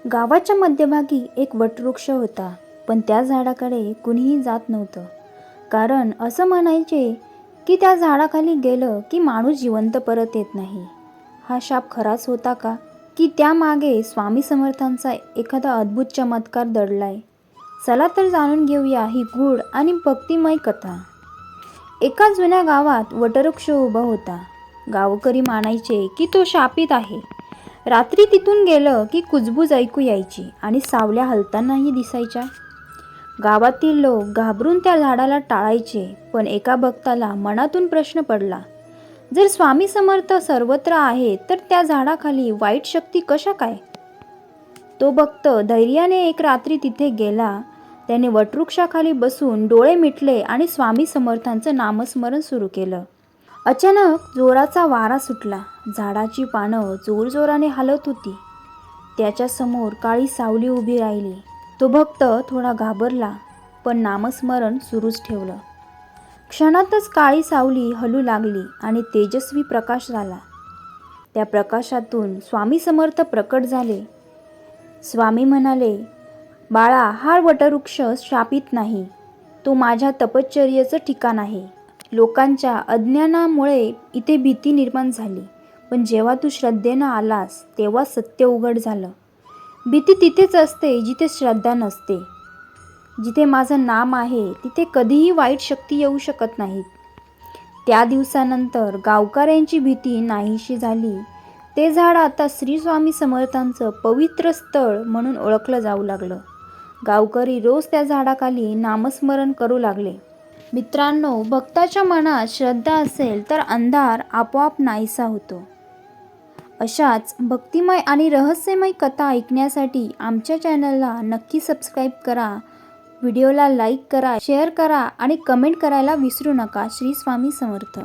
गावाच्या मध्यभागी एक वटवृक्ष होता, पण त्या झाडाकडे कुणीही जात नव्हतं. कारण असं म्हणायचे की त्या झाडाखाली गेलं की माणूस जिवंत परत येत नाही. हा शाप खराच होता का, की त्यामागे स्वामी समर्थांचा एखादा अद्भुत चमत्कार दडलाय? चला तर जाणून घेऊया ही गूढ आणि भक्तिमय कथा. एका जुन्या गावात वटवृक्ष उभा होता. गावकरी मानायचे की तो शापित आहे. रात्री तिथून गेलं की कुजबूज ऐकू यायची आणि सावल्या हलतानाही दिसायच्या. गावातील लोक घाबरून त्या झाडाला टाळायचे, पण एका भक्ताला मनातून प्रश्न पडला, जर स्वामी समर्थ सर्वत्र आहेत तर त्या झाडाखाली वाईट शक्ती कशा काय? तो भक्त धैर्याने एक रात्री तिथे गेला. त्याने वटवृक्षाखाली बसून डोळे मिटले आणि स्वामी समर्थांचं नामस्मरण सुरू केलं. अचानक जोराचा वारा सुटला. झाडाची पानं जोरजोराने हलत होती. त्याच्यासमोर काळी सावली उभी राहिली. तो भक्त थोडा घाबरला, पण नामस्मरण सुरूच ठेवलं. क्षणातच काळी सावली हलू लागली आणि तेजस्वी प्रकाश झाला. त्या प्रकाशातून स्वामी समर्थ प्रकट झाले. स्वामी म्हणाले, बाळा, हा वटवृक्ष शापित नाही, तो माझ्या तपश्चर्येचं ठिकाण आहे. लोकांच्या अज्ञानामुळे इथे भीती निर्माण झाली, पण जेव्हा तू श्रद्धेनं आलास तेव्हा सत्य उघड झालं. भीती तिथेच असते जिथे श्रद्धा नसते. जिथे माझं नाम आहे तिथे कधीही वाईट शक्ती येऊ शकत नाहीत. त्या दिवसानंतर गावकऱ्यांची भीती नाहीशी झाली. ते झाड आता श्री स्वामी समर्थांचं पवित्र स्थळ म्हणून ओळखलं जाऊ लागलं. गावकरी रोज त्या झाडाखाली नामस्मरण करू लागले. मित्रांनो, भक्ताच्या मनात श्रद्धा असेल तर अंधार आपोआप नाहीसा होतो. अशाच भक्तिमय आणि रहस्यमय कथा ऐकण्यासाठी आमच्या चॅनलला नक्की सबस्क्राईब करा. व्हिडिओला लाईक करा, शेअर करा आणि कमेंट करायला विसरू नका. श्री स्वामी समर्थ.